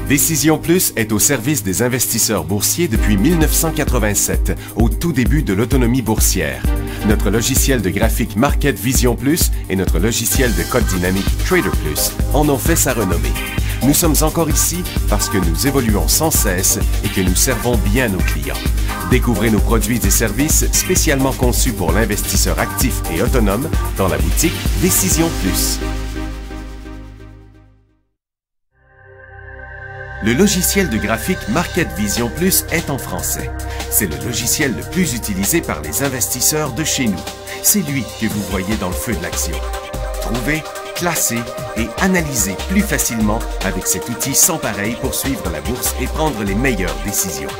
Décision Plus est au service des investisseurs boursiers depuis 1987, au tout début de l'autonomie boursière. Notre logiciel de graphique Market Vision Plus et notre logiciel de code dynamique Trader Plus en ont fait sa renommée. Nous sommes encore ici parce que nous évoluons sans cesse et que nous servons bien nos clients. Découvrez nos produits et services spécialement conçus pour l'investisseur actif et autonome dans la boutique Décision Plus. Le logiciel de graphique Market Vision Plus est en français. C'est le logiciel le plus utilisé par les investisseurs de chez nous. C'est lui que vous voyez dans le feu de l'action. Trouvez, classez et analysez plus facilement avec cet outil sans pareil pour suivre la bourse et prendre les meilleures décisions.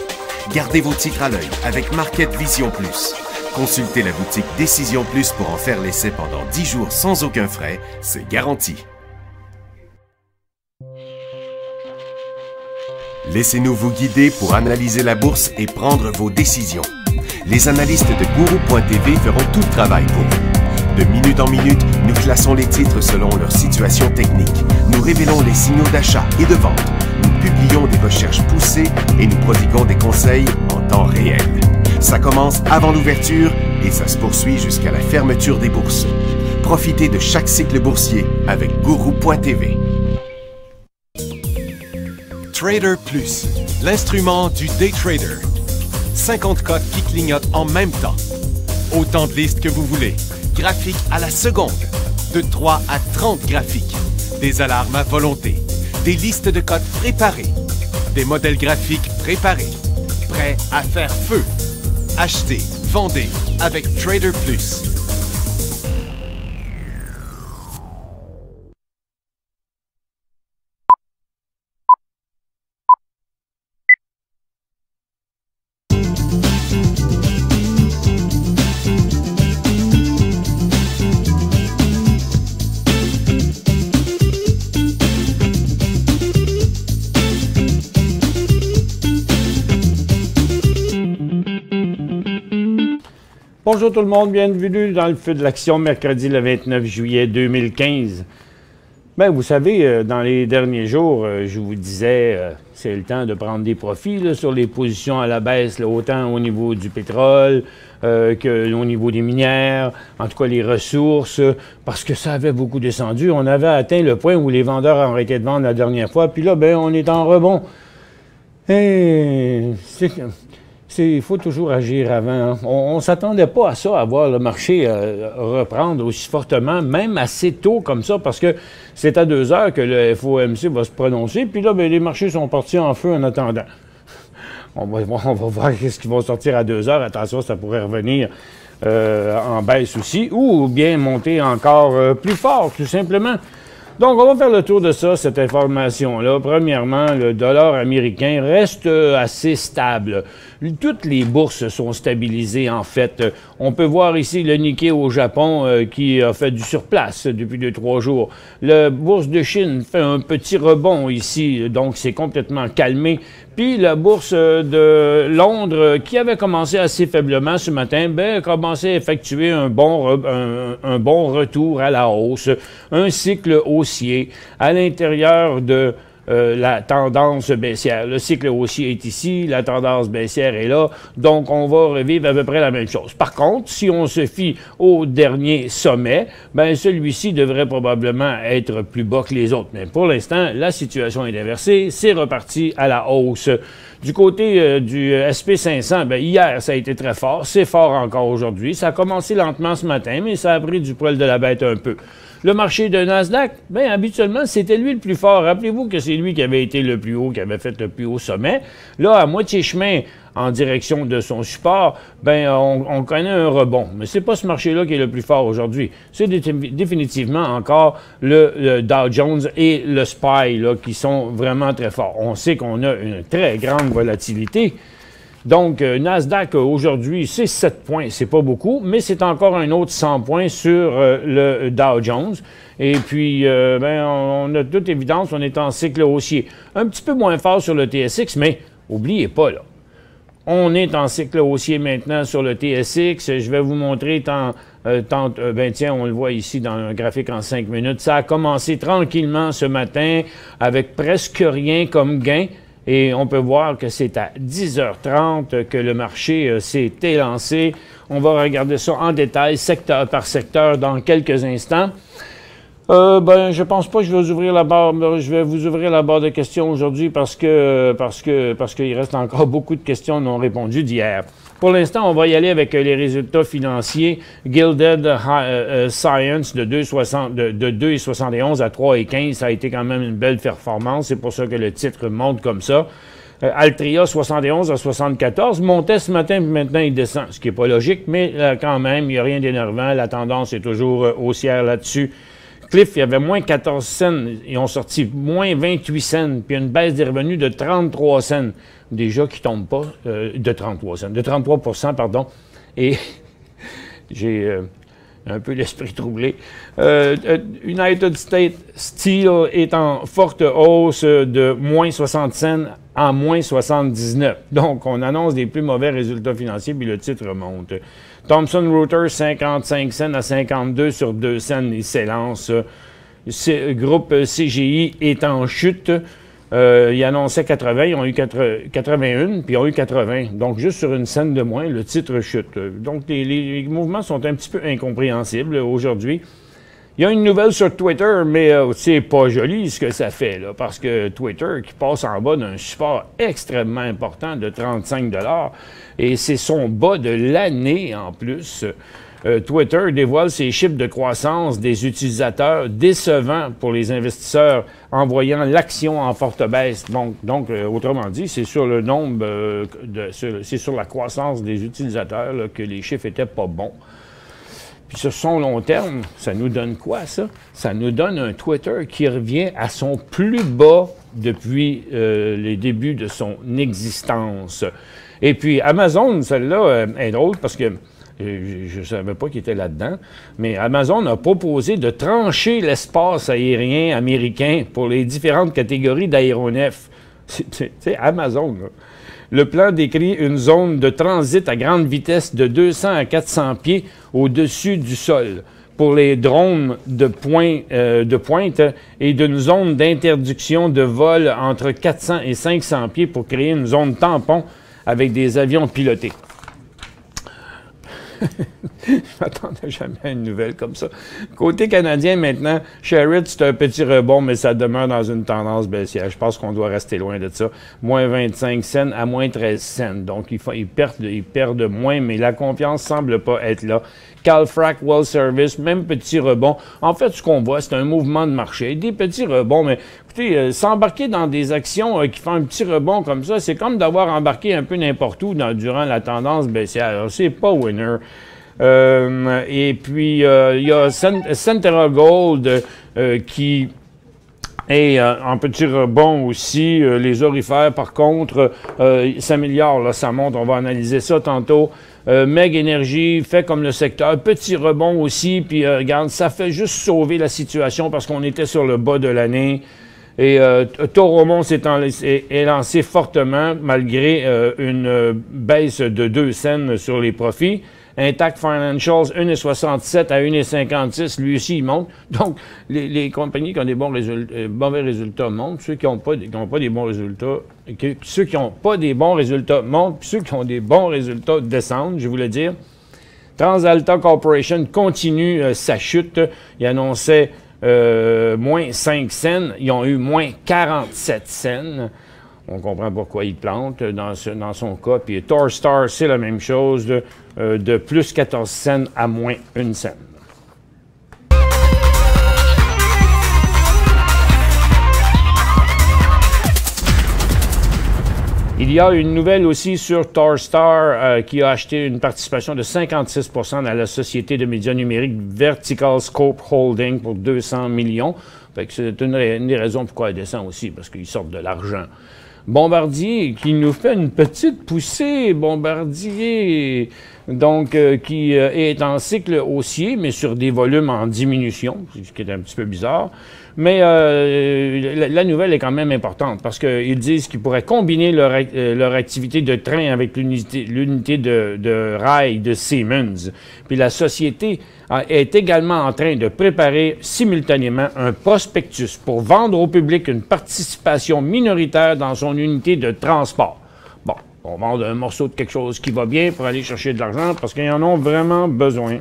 Gardez vos titres à l'œil avec Market Vision Plus. Consultez la boutique Décision Plus pour en faire l'essai pendant 10 jours sans aucun frais, c'est garanti. Laissez-nous vous guider pour analyser la bourse et prendre vos décisions. Les analystes de Guru.tv feront tout le travail pour vous. De minute en minute, nous classons les titres selon leur situation technique. Nous révélons les signaux d'achat et de vente. Nous publions des recherches poussées et nous prodiguons des conseils en temps réel. Ça commence avant l'ouverture et ça se poursuit jusqu'à la fermeture des bourses. Profitez de chaque cycle boursier avec Guru.tv. Trader Plus, l'instrument du day trader. 50 cotes qui clignotent en même temps. Autant de listes que vous voulez. Graphiques à la seconde. De 3 à 30 graphiques. Des alarmes à volonté. Des listes de cotes préparées. Des modèles graphiques préparés. Prêts à faire feu. Achetez, vendez avec Trader Plus. Bonjour tout le monde, bienvenue dans le feu de l'action, mercredi le 29 juillet 2015. Bien, vous savez, dans les derniers jours, je vous disais, c'est le temps de prendre des profits là, sur les positions à la baisse, là, autant au niveau du pétrole qu'au niveau des minières, en tout cas les ressources, parce que ça avait beaucoup descendu. On avait atteint le point où les vendeurs ont arrêté de vendre la dernière fois, puis là, ben, on est en rebond. Et il faut toujours agir avant. Hein. On ne s'attendait pas à ça, à voir le marché reprendre aussi fortement, même assez tôt comme ça, parce que c'est à 2 heures que le FOMC va se prononcer, puis là, bien, les marchés sont partis en feu en attendant. On va voir ce qui va sortir à 2 heures. Attention, ça pourrait revenir en baisse aussi, ou bien monter encore plus fort, tout simplement. Donc, on va faire le tour de ça, cette information-là. Premièrement, le dollar américain reste assez stable. Toutes les bourses sont stabilisées, en fait. On peut voir ici le Nikkei au Japon qui a fait du surplace depuis 2-3 jours. La bourse de Chine fait un petit rebond ici, donc c'est complètement calmé. Puis la bourse de Londres, qui avait commencé assez faiblement ce matin, ben, a commencé à effectuer un bon retour à la hausse, un cycle haussier à l'intérieur de la tendance baissière. Le cycle haussier est ici, la tendance baissière est là, donc on va revivre à peu près la même chose. Par contre, si on se fie au dernier sommet, ben celui-ci devrait probablement être plus bas que les autres. Mais pour l'instant, la situation est inversée, c'est reparti à la hausse. Du côté du SP500, ben, hier, ça a été très fort, c'est fort encore aujourd'hui. Ça a commencé lentement ce matin, mais ça a pris du poil de la bête un peu. Le marché de Nasdaq, bien, habituellement, c'était lui le plus fort. Rappelez-vous que c'est lui qui avait été le plus haut, qui avait fait le plus haut sommet. Là, à moitié chemin en direction de son support, bien, on connaît un rebond. Mais c'est pas ce marché-là qui est le plus fort aujourd'hui. C'est définitivement encore le Dow Jones et le SPY là, qui sont vraiment très forts. On sait qu'on a une très grande volatilité. Donc, Nasdaq, aujourd'hui, c'est 7 points. C'est pas beaucoup, mais c'est encore un autre 100 points sur le Dow Jones. Et puis, ben, on a de toute évidence, on est en cycle haussier. Un petit peu moins fort sur le TSX, mais oubliez pas, là. On est en cycle haussier maintenant sur le TSX. Je vais vous montrer Ben tiens, on le voit ici dans un graphique en 5 minutes. Ça a commencé tranquillement ce matin avec presque rien comme gain. Et on peut voir que c'est à 10h30 que le marché s'est élancé. On va regarder ça en détail, secteur par secteur, dans quelques instants. Je pense pas que je vais vous ouvrir la barre. Je vais vous ouvrir la barre de questions aujourd'hui parce qu'il reste encore beaucoup de questions non répondues d'hier. Pour l'instant, on va y aller avec les résultats financiers. Gilded Science de 2,71 à 3,15, ça a été quand même une belle performance. C'est pour ça que le titre monte comme ça. Altria, 71 à 74, montait ce matin, puis maintenant il descend, ce qui n'est pas logique, mais quand même, il n'y a rien d'énervant. La tendance est toujours haussière là-dessus. Cliff, il y avait moins 14 cents. Ils ont sorti moins 28 cents, puis une baisse des revenus de 33 cents. Déjà qui ne tombent pas, de 33 cents, de 33 pardon. Et j'ai un peu l'esprit troublé. United States Steel est en forte hausse de moins 60 cents à moins 79. Donc, on annonce des plus mauvais résultats financiers, puis le titre monte. Thomson Reuters, 55 cents à 52 sur 2 cents, il s'élance. Groupe CGI est en chute. Ils annonçaient 80, ils ont eu 81, puis ils ont eu 80. Donc, juste sur une scène de moins, le titre chute. Donc, les mouvements sont un petit peu incompréhensibles aujourd'hui. Il y a une nouvelle sur Twitter, mais c'est pas joli ce que ça fait, là, parce que Twitter qui passe en bas d'un support extrêmement important de 35 $, et c'est son bas de l'année en plus. Twitter dévoile ses chiffres de croissance des utilisateurs décevants pour les investisseurs, envoyant l'action en forte baisse. Donc autrement dit, c'est sur le nombre, c'est sur la croissance des utilisateurs là, que les chiffres étaient pas bons. Puis sur son long terme, ça nous donne quoi, ça? Ça nous donne un Twitter qui revient à son plus bas depuis les débuts de son existence. Et puis Amazon, celle-là, est drôle parce que je ne savais pas qu'il était là-dedans, mais Amazon a proposé de trancher l'espace aérien américain pour les différentes catégories d'aéronefs. C'est Amazon, là. Le plan décrit une zone de transit à grande vitesse de 200 à 400 pieds au-dessus du sol pour les drones de pointe et d'une zone d'interdiction de vol entre 400 et 500 pieds pour créer une zone tampon avec des avions pilotés. Je ne m'attendais jamais à une nouvelle comme ça. Côté canadien, maintenant, Sherritt, c'est un petit rebond, mais ça demeure dans une tendance baissière. Je pense qu'on doit rester loin de ça. Moins 25 cents à moins 13 cents. Donc, ils perdent moins, mais la confiance ne semble pas être là. Calfrac, Well Service, même petit rebond. En fait, ce qu'on voit, c'est un mouvement de marché. Des petits rebonds, mais écoutez, s'embarquer dans des actions qui font un petit rebond comme ça, c'est comme d'avoir embarqué un peu n'importe où durant la tendance baissière. C'est pas winner. Et puis, il y a Centerra Gold qui est en petit rebond aussi. Les orifères, par contre, s'améliorent. Là, ça monte. On va analyser ça tantôt. Meg Energy fait comme le secteur. Petit rebond aussi. Puis, regarde, ça fait juste sauver la situation parce qu'on était sur le bas de l'année. Et Toromont s'est lancé fortement malgré une baisse de 2 cents sur les profits. Intact Financials, 1,67 à 1,56, lui aussi, il monte. Donc, les compagnies qui ont des mauvais résultats montent. Ceux qui n'ont pas des bons résultats, ceux qui n'ont pas des bons résultats montent, puis ceux qui ont des bons résultats descendent, je voulais dire. TransAlta Corporation continue sa chute. Il annonçait moins 5 cents. Ils ont eu moins 47 cents. On comprend pourquoi il plante dans son cas. Puis Torstar, c'est la même chose, de plus 14 cents à moins 1 cent. Il y a une nouvelle aussi sur Torstar qui a acheté une participation de 56 % dans la société de médias numériques Vertical Scope Holding pour 200 millions. Fait que c'est une des raisons pourquoi elle descend aussi, parce qu'ils sortent de l'argent. Bombardier qui nous fait une petite poussée. Bombardier donc qui est en cycle haussier, mais sur des volumes en diminution, ce qui est un petit peu bizarre. Mais la nouvelle est quand même importante parce qu'ils disent qu'ils pourraient combiner leur activité de train avec l'unité de rail de Siemens. Puis la société est également en train de préparer simultanément un prospectus pour vendre au public une participation minoritaire dans son unité de transport. Bon, on vend un morceau de quelque chose qui va bien pour aller chercher de l'argent parce qu'ils en ont vraiment besoin.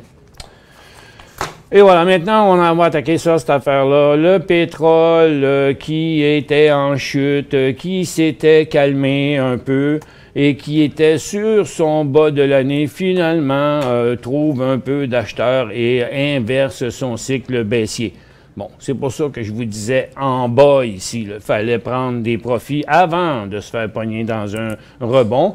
Et voilà, maintenant, on va attaquer ça, cette affaire-là. Le pétrole qui était en chute, qui s'était calmé un peu et qui était sur son bas de l'année, finalement, trouve un peu d'acheteurs et inverse son cycle baissier. Bon, c'est pour ça que je vous disais en bas ici, il fallait prendre des profits avant de se faire pogner dans un rebond,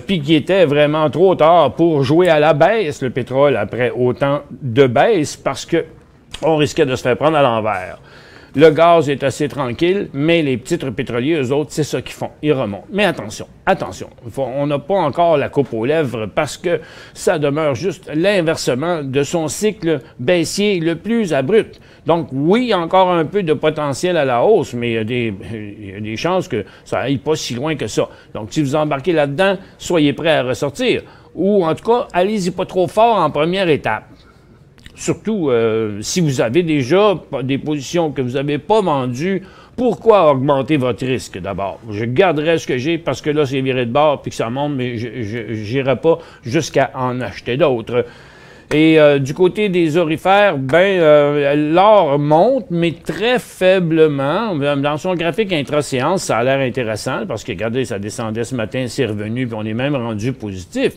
puis qui était vraiment trop tard pour jouer à la baisse, le pétrole, après autant de baisse, parce que on risquait de se faire prendre à l'envers. Le gaz est assez tranquille, mais les titres pétroliers, eux autres, c'est ça qu'ils font. Ils remontent. Mais attention, attention. On n'a pas encore la coupe aux lèvres parce que ça demeure juste l'inversement de son cycle baissier le plus abrupt. Donc, oui, il y a encore un peu de potentiel à la hausse, mais il y a des chances que ça n'aille pas si loin que ça. Donc, si vous embarquez là-dedans, soyez prêts à ressortir. Ou, en tout cas, allez-y pas trop fort en première étape. Surtout, si vous avez déjà des positions que vous n'avez pas vendues, pourquoi augmenter votre risque d'abord? Je garderai ce que j'ai parce que là, c'est viré de bord puis que ça monte, mais je n'irai pas jusqu'à en acheter d'autres. Et du côté des orifères, l'or monte, mais très faiblement. Dans son graphique intra-séance, ça a l'air intéressant parce que, regardez, ça descendait ce matin, c'est revenu, puis on est même rendu positif.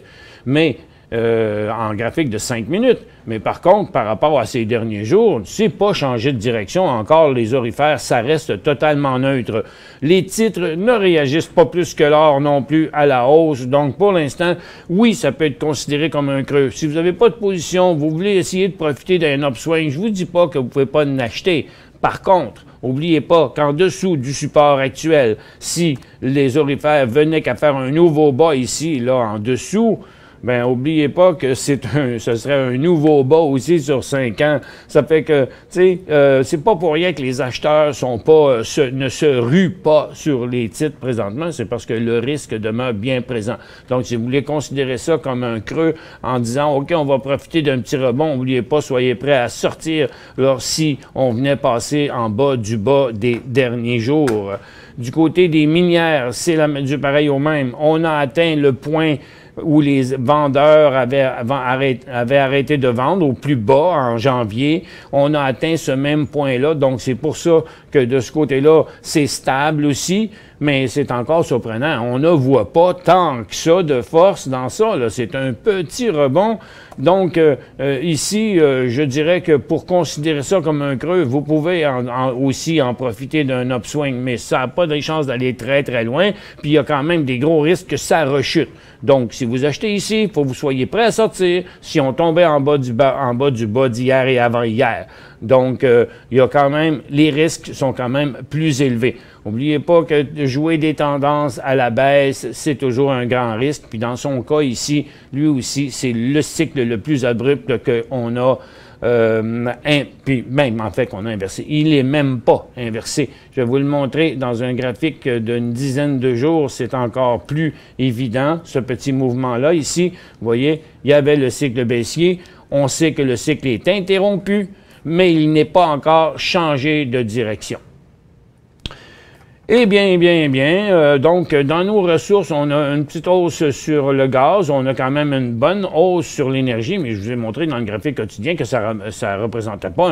Mais en graphique de 5 minutes. Mais par contre, par rapport à ces derniers jours, c'est pas changé de direction. Encore, les orifères, ça reste totalement neutre. Les titres ne réagissent pas plus que l'or non plus à la hausse. Donc, pour l'instant, oui, ça peut être considéré comme un creux. Si vous n'avez pas de position, vous voulez essayer de profiter d'un upswing, je vous dis pas que vous pouvez pas en acheter. Par contre, n'oubliez pas qu'en dessous du support actuel, si les orifères venaient qu'à faire un nouveau bas ici, là, en dessous, ben, n'oubliez pas que ce serait un nouveau bas aussi sur 5 ans. Ça fait que, tu sais, c'est pas pour rien que les acheteurs ne se ruent pas sur les titres présentement, c'est parce que le risque demeure bien présent. Donc, si vous voulez considérer ça comme un creux en disant, OK, on va profiter d'un petit rebond, n'oubliez pas, soyez prêts à sortir si on venait passer en bas du bas des derniers jours. Du côté des minières, c'est du pareil au même. On a atteint le point où les vendeurs avaient arrêté de vendre au plus bas en janvier. On a atteint ce même point-là, donc c'est pour ça que de ce côté-là, c'est stable aussi, mais c'est encore surprenant. On ne voit pas tant que ça de force dans ça. C'est un petit rebond. Donc, ici, je dirais que pour considérer ça comme un creux, vous pouvez aussi en profiter d'un upswing, mais ça n'a pas de chance d'aller très, très loin. Puis, il y a quand même des gros risques que ça rechute. Donc, si vous achetez ici, il faut que vous soyez prêts à sortir si on tombait en bas du bas d'hier et avant-hier. Donc, il y a quand même, les risques sont quand même plus élevés. N'oubliez pas que jouer des tendances à la baisse, c'est toujours un grand risque. Puis dans son cas ici, lui aussi, c'est le cycle le plus abrupt qu'on a, puis même en fait qu'on a inversé. Il n'est même pas inversé. Je vais vous le montrer dans un graphique d'une dizaine de jours. C'est encore plus évident, ce petit mouvement-là. Ici, vous voyez, il y avait le cycle baissier. On sait que le cycle est interrompu, mais il n'est pas encore changé de direction. Eh bien, donc, dans nos ressources, on a une petite hausse sur le gaz, on a quand même une bonne hausse sur l'énergie, mais je vous ai montré dans le graphique quotidien que ça ne représentait pas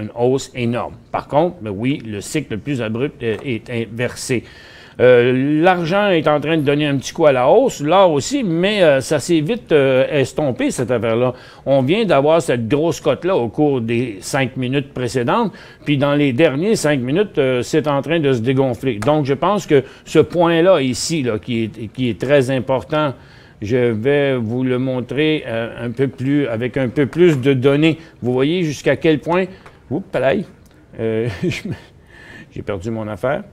une hausse énorme. Par contre, oui, le cycle le plus abrupt est inversé. L'argent est en train de donner un petit coup à la hausse, l'or aussi, mais ça s'est vite estompé, cette affaire-là. On vient d'avoir cette grosse cote-là au cours des 5 minutes précédentes, puis dans les derniers 5 minutes, c'est en train de se dégonfler. Donc, je pense que ce point-là ici, là, qui est très important, je vais vous le montrer avec un peu plus de données. Vous voyez jusqu'à quel point... Oups, pareil, j'ai perdu mon affaire.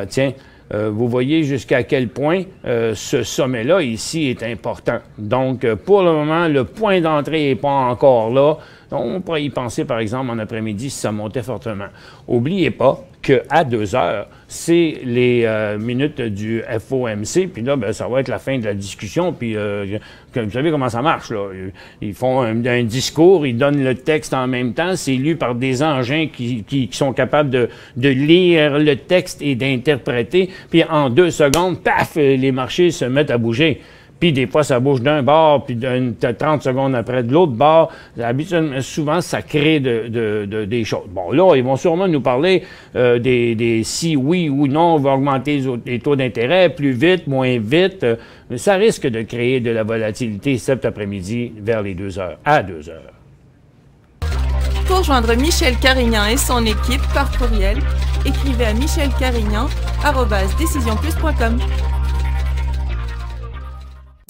Tiens, Vous voyez jusqu'à quel point ce sommet-là ici est important. Donc, pour le moment, le point d'entrée n'est pas encore là. On pourrait y penser, par exemple, en après-midi, si ça montait fortement. N'oubliez pas qu'à 2 heures, c'est les minutes du FOMC, puis là, ben, ça va être la fin de la discussion, puis vous savez comment ça marche, là. Ils font un discours, ils donnent le texte en même temps, c'est lu par des engins qui sont capables de lire le texte et d'interpréter, puis en 2 secondes, paf, les marchés se mettent à bouger. Puis des fois, ça bouge d'un bord, puis 30 secondes après de l'autre bord. Habituellement, souvent, ça crée des choses. Bon, là, ils vont sûrement nous parler des si oui ou non, on va augmenter les taux d'intérêt plus vite, moins vite. Mais ça risque de créer de la volatilité cet après-midi vers les 2 heures, à 2 heures. Pour joindre Michel Carignan et son équipe par courriel, écrivez à michelcarignan@decisionplus.com.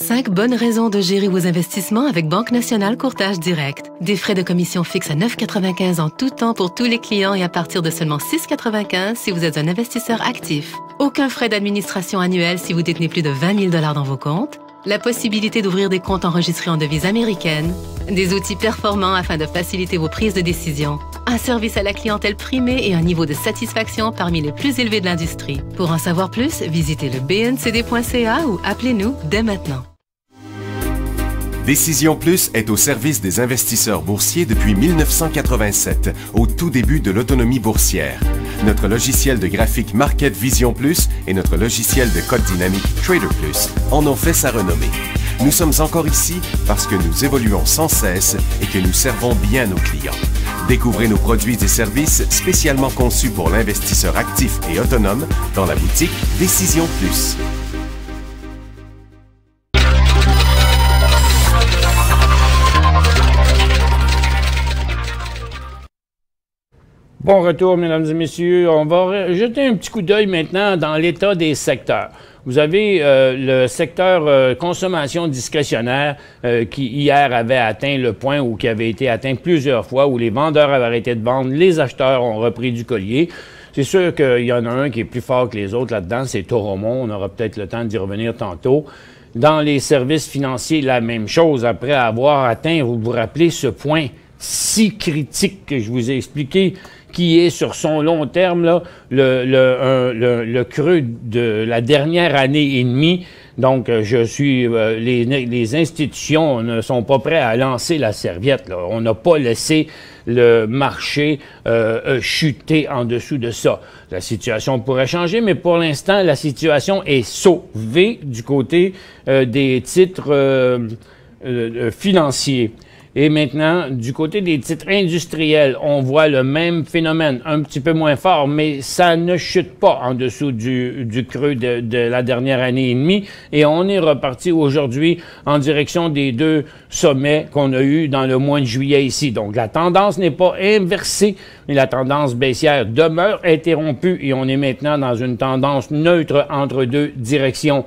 5 bonnes raisons de gérer vos investissements avec Banque Nationale Courtage Direct. Des frais de commission fixes à 9,95 en tout temps pour tous les clients et à partir de seulement 6,95 si vous êtes un investisseur actif. Aucun frais d'administration annuel si vous détenez plus de 20 000 $ dans vos comptes. La possibilité d'ouvrir des comptes enregistrés en devise américaine. Des outils performants afin de faciliter vos prises de décision. Un service à la clientèle primé et un niveau de satisfaction parmi les plus élevés de l'industrie. Pour en savoir plus, visitez le bncd.ca ou appelez-nous dès maintenant. Décision Plus est au service des investisseurs boursiers depuis 1987, au tout début de l'autonomie boursière. Notre logiciel de graphique Market Vision Plus et notre logiciel de code dynamique Trader Plus en ont fait sa renommée. Nous sommes encore ici parce que nous évoluons sans cesse et que nous servons bien nos clients. Découvrez nos produits et services spécialement conçus pour l'investisseur actif et autonome dans la boutique Décision Plus. Bon retour, mesdames et messieurs. On va jeter un petit coup d'œil maintenant dans l'état des secteurs. Vous avez le secteur consommation discrétionnaire qui, hier, avait atteint le point où qui avait été atteint plusieurs fois, où les vendeurs avaient arrêté de vendre, les acheteurs ont repris du collier. C'est sûr qu'il y en a un qui est plus fort que les autres là-dedans, c'est Toromont. On aura peut-être le temps d'y revenir tantôt. Dans les services financiers, la même chose. Après avoir atteint, vous vous rappelez, ce point si critique que je vous ai expliqué, qui est sur son long terme, là, le creux de la dernière année et demie. Donc, les institutions ne sont pas prêtes à lancer la serviette, là. On n'a pas laissé le marché chuter en dessous de ça. La situation pourrait changer, mais pour l'instant, la situation est sauvée du côté des titres financiers. Et maintenant, du côté des titres industriels, on voit le même phénomène, un petit peu moins fort, mais ça ne chute pas en dessous du creux de la dernière année et demie. Et on est reparti aujourd'hui en direction des 2 sommets qu'on a eus dans le mois de juillet ici. Donc, la tendance n'est pas inversée, mais la tendance baissière demeure interrompue et on est maintenant dans une tendance neutre entre 2 directions.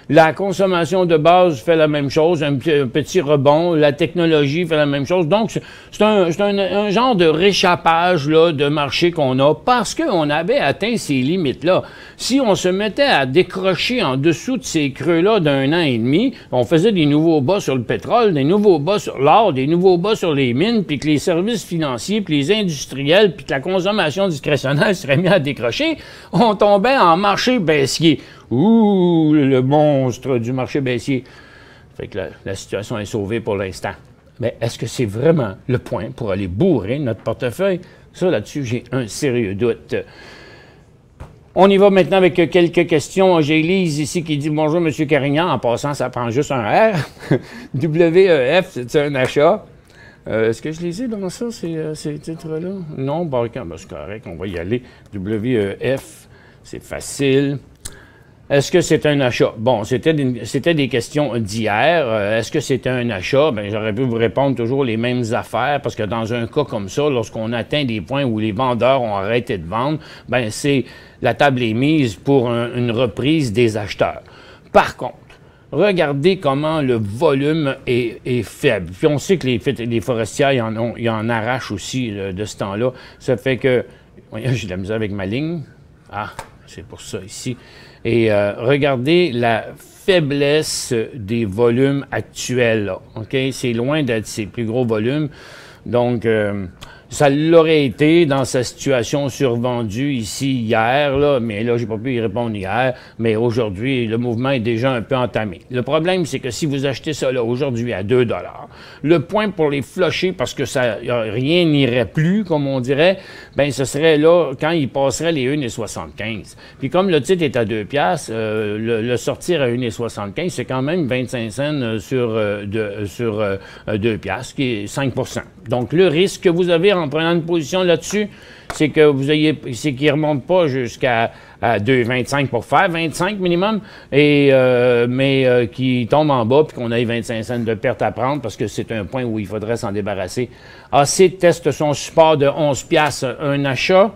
La consommation de base fait la même chose, un petit rebond. La technologie fait la même chose. Donc, c'est un genre de réchappage là, de marché qu'on a parce qu'on avait atteint ces limites-là. Si on se mettait à décrocher en dessous de ces creux-là d'1 an et demi, on faisait des nouveaux bas sur le pétrole, des nouveaux bas sur l'or, des nouveaux bas sur les mines, puis que les services financiers, puis les industriels, puis que la consommation discrétionnaire serait mis à décrocher, on tombait en marché baissier. Ouh, le monstre du marché baissier. Fait que la situation est sauvée pour l'instant. Mais est-ce que c'est vraiment le point pour aller bourrer notre portefeuille? Ça, là-dessus, j'ai un sérieux doute. On y va maintenant avec quelques questions. J'ai Lise ici qui dit « Bonjour, M. Carignan. » En passant, ça prend juste un R. WEF, c'est un achat. Est-ce que je les ai dans ça, ces titres-là? Non, ben, c'est correct, on va y aller. WEF, c'est facile. Est-ce que c'est un achat? Bon, c'était des questions d'hier. Est-ce que c'était un achat? Bien, j'aurais pu vous répondre toujours les mêmes affaires, parce que dans un cas comme ça, lorsqu'on atteint des points où les vendeurs ont arrêté de vendre, bien, la table est mise pour une reprise des acheteurs. Par contre, regardez comment le volume est faible. Puis on sait que les forestières, ils en arrachent aussi de ce temps-là. Ça fait que... Voyez, j'ai de la misère avec ma ligne. Ah! C'est pour ça ici. Et regardez la faiblesse des volumes actuels, là. OK? C'est loin d'être ces plus gros volumes. Donc, ça l'aurait été dans sa situation survendue ici hier, là, mais là, j'ai pas pu y répondre hier, mais aujourd'hui, le mouvement est déjà un peu entamé. Le problème, c'est que si vous achetez ça là aujourd'hui à 2 $, le point pour les flusher, parce que ça, rien n'irait plus, comme on dirait, ben ce serait là, quand il passerait les 1,75. Puis comme le titre est à 2 $, le sortir à 1,75, c'est quand même 25 cents sur 2 $, qui est 5 %. Donc, le risque que vous avez en prenant une position là-dessus, c'est que c'est qu'il ne remonte pas jusqu'à 2,25 pour faire 25 minimum, mais qui tombe en bas puis qu'on ait 25 cents de perte à prendre parce que c'est un point où il faudrait s'en débarrasser. AC teste son support de 11 $, un achat.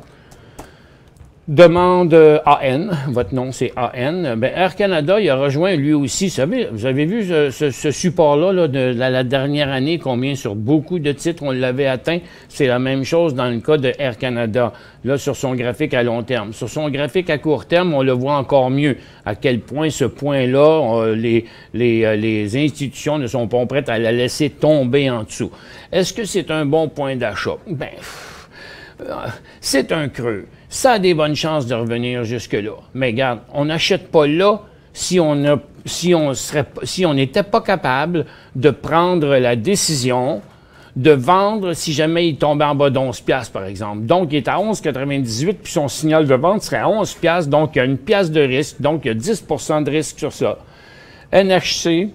Demande AN, votre nom c'est AN. Ben, Air Canada, il a rejoint lui aussi. Vous avez vu ce support-là là, de la dernière année, combien sur beaucoup de titres on l'avait atteint. C'est la même chose dans le cas de Air Canada, là sur son graphique à long terme. Sur son graphique à court terme, on le voit encore mieux. À quel point ce point-là, les institutions ne sont pas prêtes à la laisser tomber en dessous. Est-ce que c'est un bon point d'achat? Ben, c'est un creux. Ça a des bonnes chances de revenir jusque-là. Mais regarde, on n'achète pas là si on n'était pas capable de prendre la décision de vendre si jamais il tombait en bas d'11 $, par exemple. Donc, il est à 11,98 puis son signal de vente serait à 11 $. Donc, il y a une pièce de risque. Donc, il y a 10 % de risque sur ça. NHC,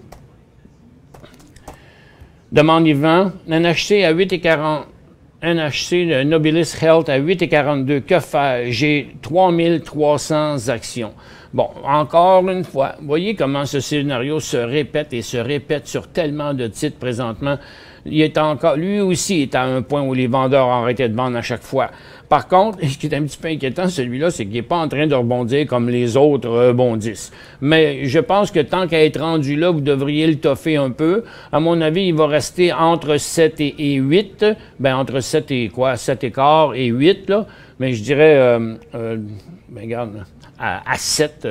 demande Yvan. NHC à 8,40. NHC, Nobilis Health à 8,42. Que faire? J'ai 3300 actions. Bon, encore une fois, voyez comment ce scénario se répète et se répète sur tellement de titres présentement. Il est encore, lui aussi est à un point où les vendeurs ont arrêté de vendre à chaque fois. Par contre, ce qui est un petit peu inquiétant, celui-là, c'est qu'il n'est pas en train de rebondir comme les autres rebondissent. Mais je pense que tant qu'à être rendu là, vous devriez le toffer un peu. À mon avis, il va rester entre 7 et 8. Ben, entre 7 et quoi? 7 et quart et 8, là. Mais je dirais, ben, regarde, à 7,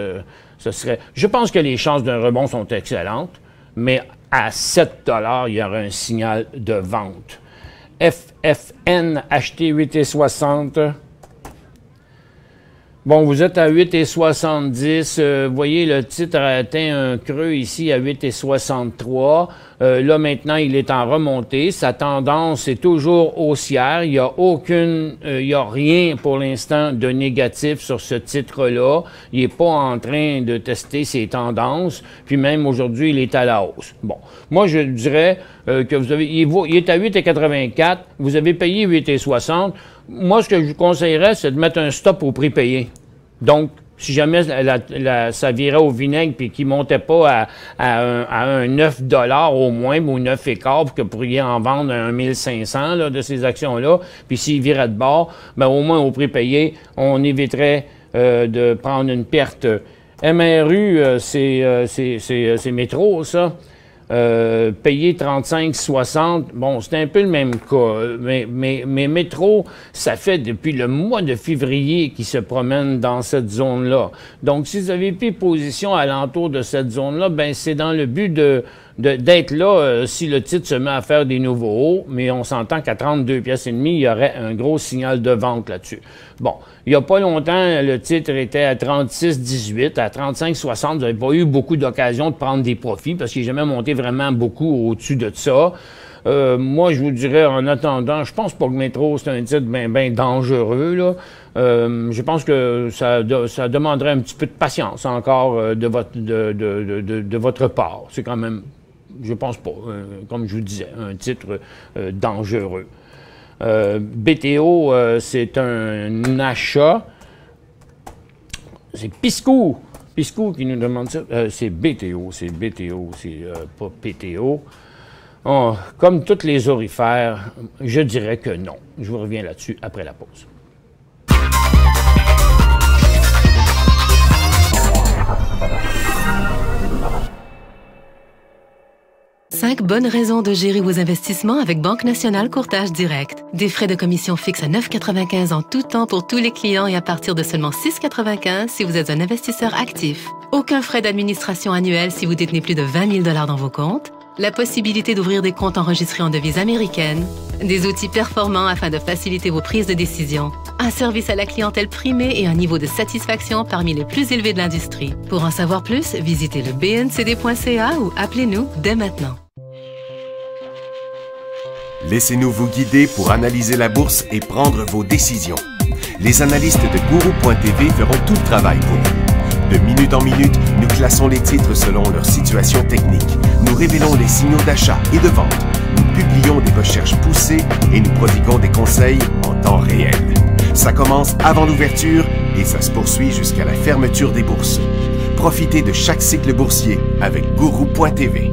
ce serait... Je pense que les chances d'un rebond sont excellentes, mais à 7 $, il y aura un signal de vente. FFN, acheté 8,60. Bon, vous êtes à 8,70. Vous voyez, le titre a atteint un creux ici à 8,63. Là, maintenant, il est en remontée. Sa tendance est toujours haussière. Il n'y a rien pour l'instant de négatif sur ce titre-là. Il n'est pas en train de tester ses tendances. Puis même aujourd'hui, il est à la hausse. Bon, moi, je dirais que il est à 8,84. Vous avez payé 8,60. Moi, ce que je vous conseillerais, c'est de mettre un stop au prix payé. Donc, si jamais ça virait au vinaigre et qu'il ne montait pas à un 9 $ au moins, ou 9 et quart, pour que vous pourriez en vendre un 1500 là, de ces actions-là, puis s'il virait de bord, ben, au moins au prix payé, on éviterait de prendre une perte. MRU, c'est métro, ça. Payer 35,60, bon, c'est un peu le même cas, mais Métro, ça fait depuis le mois de février qu'ils se promènent dans cette zone-là. Donc, si vous avez pris position alentour de cette zone-là, ben c'est dans le but d'être là si le titre se met à faire des nouveaux hauts, mais on s'entend qu'à 32 pièces et demie, il y aurait un gros signal de vente là-dessus. Bon, il n'y a pas longtemps, le titre était à 36,18, à 35,60, vous n'avez pas eu beaucoup d'occasions de prendre des profits parce qu'il n'est jamais monté vraiment beaucoup au-dessus de ça. Moi, je vous dirais, en attendant, je pense pas que Métro, c'est un titre bien dangereux, là. Je pense que ça demanderait un petit peu de patience encore de votre part. C'est quand même, je pense pas, comme je vous disais, un titre dangereux. BTO, c'est un achat. C'est Pisco qui nous demande ça. C'est BTO, c'est pas PTO. Oh, comme toutes les orifères, je dirais que non. Je vous reviens là-dessus après la pause. 5 bonnes raisons de gérer vos investissements avec Banque Nationale Courtage Direct. Des frais de commission fixes à 9,95 en tout temps pour tous les clients et à partir de seulement 6,95 si vous êtes un investisseur actif. Aucun frais d'administration annuel si vous détenez plus de 20 000 $ dans vos comptes. La possibilité d'ouvrir des comptes enregistrés en devise américaine. Des outils performants afin de faciliter vos prises de décision. Un service à la clientèle primé et un niveau de satisfaction parmi les plus élevés de l'industrie. Pour en savoir plus, visitez le bncd.ca ou appelez-nous dès maintenant. Laissez-nous vous guider pour analyser la bourse et prendre vos décisions. Les analystes de Guru.tv feront tout le travail pour vous. De minute en minute, nous classons les titres selon leur situation technique. Nous révélons les signaux d'achat et de vente. Nous publions des recherches poussées et nous prodiguons des conseils en temps réel. Ça commence avant l'ouverture et ça se poursuit jusqu'à la fermeture des bourses. Profitez de chaque cycle boursier avec Guru.tv.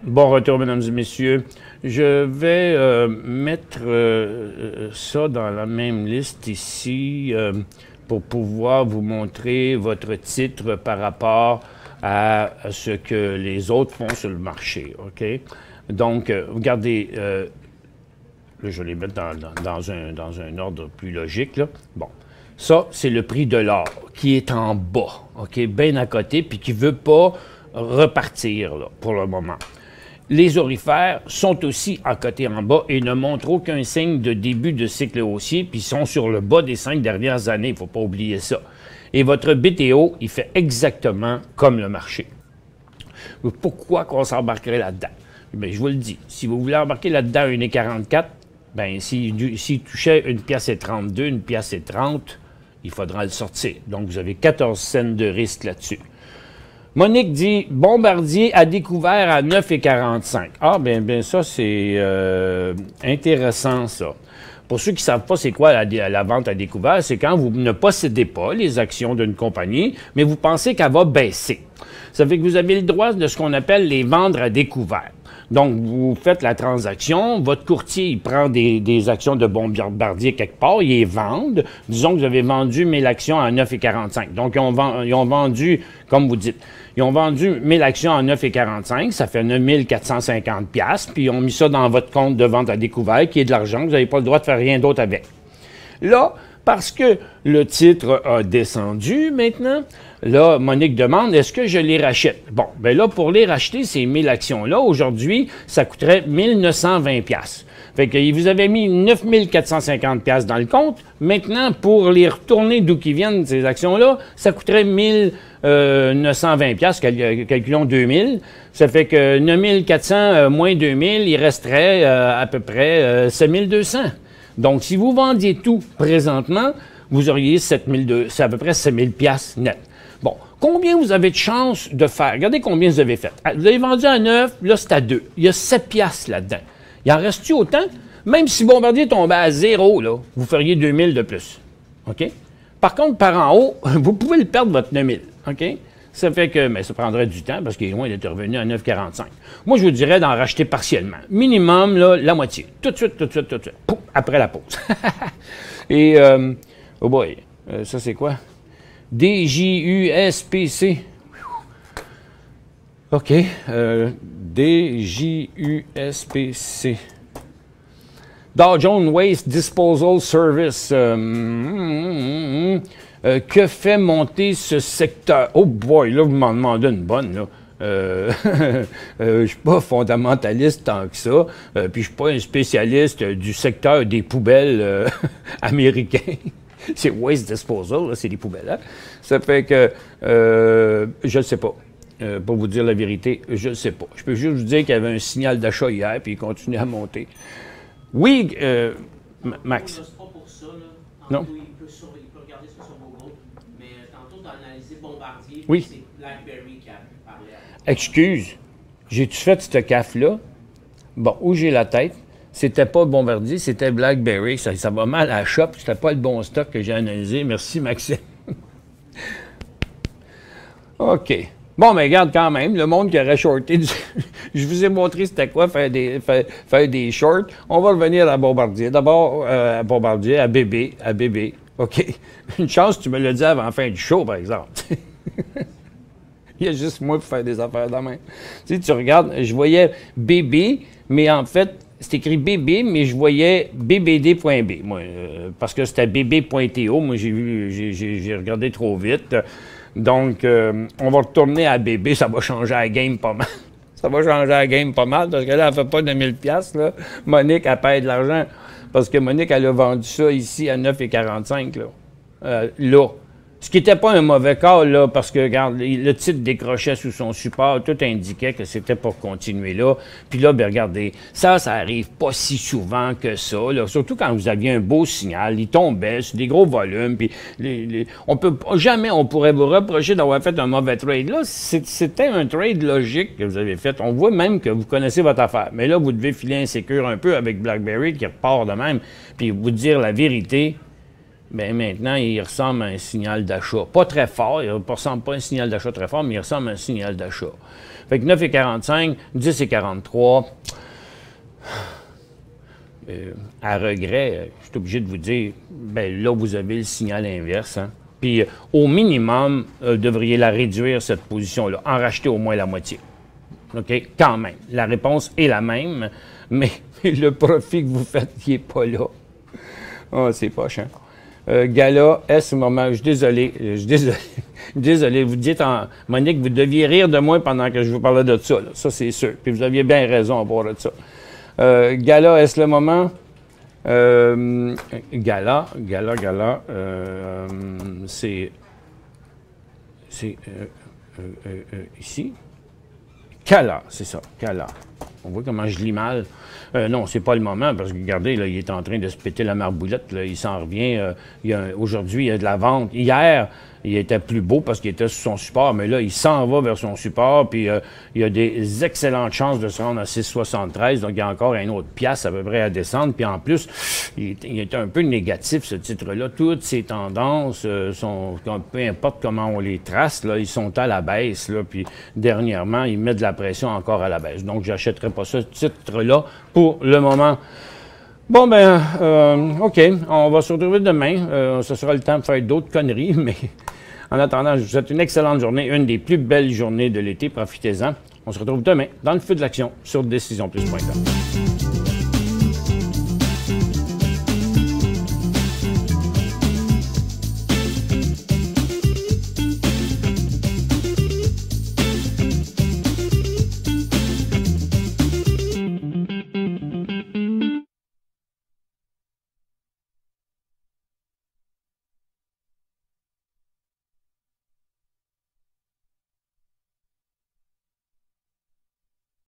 Bon retour, mesdames et messieurs. Je vais mettre ça dans la même liste ici pour pouvoir vous montrer votre titre par rapport à ce que les autres font sur le marché. OK? Donc, regardez, là, je vais les mettre dans un ordre plus logique, là. Bon. Ça, c'est le prix de l'or qui est en bas, OK? Bien à côté, puis qui ne veut pas repartir là, pour le moment. Les aurifères sont aussi à côté en bas et ne montrent aucun signe de début de cycle haussier, puis sont sur le bas des 5 dernières années. Il ne faut pas oublier ça. Et votre BTO, il fait exactement comme le marché. Pourquoi qu'on s'embarquerait là-dedans? Bien, je vous le dis, si vous voulez embarquer là-dedans à 1,44, bien, s'il touchait 1,32 $, 1,30 $, il faudra le sortir. Donc, vous avez 14 cents de risque là-dessus. Monique dit, Bombardier a découvert à 9,45. Ah, bien ça, c'est intéressant, ça. Pour ceux qui ne savent pas c'est quoi la vente à découvert, c'est quand vous ne possédez pas les actions d'une compagnie, mais vous pensez qu'elle va baisser. Ça fait que vous avez le droit de ce qu'on appelle les vendre à découvert. Donc, vous faites la transaction, votre courtier, il prend des actions de Bombardier quelque part, il les vend. Disons que vous avez vendu 1000 actions à 9,45. Donc, ils ont vendu, comme vous dites, ils ont vendu 1000 actions à 9,45, ça fait 9450 $, puis ils ont mis ça dans votre compte de vente à découvert, qui est de l'argent, vous n'avez pas le droit de faire rien d'autre avec. Là, parce que le titre a descendu maintenant, là, Monique demande, est-ce que je les rachète? Bon, bien là, pour les racheter, ces 1000 actions-là, aujourd'hui, ça coûterait 1920 $. Fait que vous avez mis 9450 $ dans le compte. Maintenant, pour les retourner d'où qu'ils viennent, ces actions-là, ça coûterait 1920 $, calculons 2000. Ça fait que 9400 moins 2000, il resterait à peu près 7200. Donc, si vous vendiez tout présentement, vous auriez 7200, c'est à peu près 7000 $ net. Bon, combien vous avez de chances de faire? Regardez combien vous avez fait. Vous avez vendu à 9, là, c'est à 2. Il y a 7 $ là-dedans. Il en reste-tu autant? Même si Bombardier tombait à 0, là, vous feriez 2000 de plus. OK? Par contre, par en haut, vous pouvez le perdre, votre 9000. OK? Ça fait que, mais ça prendrait du temps parce qu'il est loin d'être revenu à 9,45. Moi, je vous dirais d'en racheter partiellement. Minimum, là, la moitié. Tout de suite. Pouf, après la pause. Et, oh boy, ça c'est quoi? DJUSPC. OK. DJUSPC. Dow Jones Waste Disposal Service. Que fait monter ce secteur? Oh boy, là, vous m'en demandez une bonne, là. Je suis pas fondamentaliste tant que ça, puis je suis pas un spécialiste du secteur des poubelles américains. C'est Waste Disposal, c'est des poubelles. Hein? Ça fait que je ne sais pas. Pour vous dire la vérité, je ne sais pas. Je peux juste vous dire qu'il y avait un signal d'achat hier, puis il continue à monter. Oui, Max. Pas pour ça, là. Non. Il peut regarder ça sur Google, mais tantôt, tu as analysé Bombardier, oui. C'est BlackBerry qui a parlé. Excuse, j'ai-tu fait cette CAF-là? Bon, où j'ai la tête? C'était pas Bombardier, c'était BlackBerry. Ça va mal à la shop, c'était pas le bon stock que j'ai analysé. Merci, Maxime. OK. Bon, mais regarde quand même, le monde qui aurait shorté, je vous ai montré c'était quoi faire des shorts. On va revenir à Bombardier. D'abord, à Bombardier, à BB. OK. Une chance, tu me l'as dit avant la fin du show, par exemple. Il y a juste moi pour faire des affaires de main. Tu sais, tu regardes, je voyais bébé, mais en fait, c'est écrit bébé, mais je voyais bbd.b. Moi, parce que c'était bb.to. Moi, j'ai regardé trop vite. Donc, on va retourner à bébé. Ça va changer la game pas mal. Ça va changer la game pas mal, parce que là, elle fait pas de 1000$, là. Monique, elle paye de l'argent. Parce que Monique, elle a vendu ça ici à 9,45$, là. Là. Ce qui n'était pas un mauvais cas, là, parce que, regarde, le titre décrochait sous son support, tout indiquait que c'était pour continuer là. Puis là, bien, regardez, ça arrive pas si souvent que ça, là. Surtout quand vous aviez un beau signal, il tombait sur des gros volumes, puis jamais on pourrait vous reprocher d'avoir fait un mauvais trade. Là, c'était un trade logique que vous avez fait. On voit même que vous connaissez votre affaire. Mais là, vous devez filer insécure un peu avec BlackBerry qui repart de même, puis vous dire la vérité. Bien, maintenant, il ressemble à un signal d'achat. Pas très fort, il ne ressemble pas à un signal d'achat très fort, mais il ressemble à un signal d'achat. Fait que 9,45, 10,43. À regret, je suis obligé de vous dire, bien là, vous avez le signal inverse. Hein? Puis, au minimum, vous devriez la réduire, cette position-là, en racheter au moins la moitié. OK? Quand même. La réponse est la même, mais le profit que vous faites, il n'est pas là. Oh, c'est poche, hein? Gala, moment, je suis désolé. Vous dites, Monique, vous deviez rire de moi pendant que je vous parlais de ça. Là. Ça, c'est sûr. Puis vous aviez bien raison à propos de ça. Gala, est-ce le moment? Gala, c'est ici. Cala, c'est ça, Cala. On voit comment je lis mal. Non, c'est pas le moment, parce que regardez, là, il est en train de se péter la marboulette, là, il s'en revient. Aujourd'hui, il y a de la vente. Hier, il était plus beau parce qu'il était sur son support, mais là, il s'en va vers son support, puis il y a des excellentes chances de se rendre à 6,73, donc il y a encore une autre pièce à peu près à descendre, puis en plus, il est un peu négatif, ce titre-là. Toutes ces tendances sont, peu importe comment on les trace, là, ils sont à la baisse, là, puis dernièrement, ils mettent de la pression encore à la baisse. Donc, j'achèterai pas ce titre-là pour le moment. Bon, ben, OK, on va se retrouver demain. Ce sera le temps de faire d'autres conneries, mais en attendant, je vous souhaite une excellente journée, une des plus belles journées de l'été. Profitez-en. On se retrouve demain dans le feu de l'action sur décisionplus.com.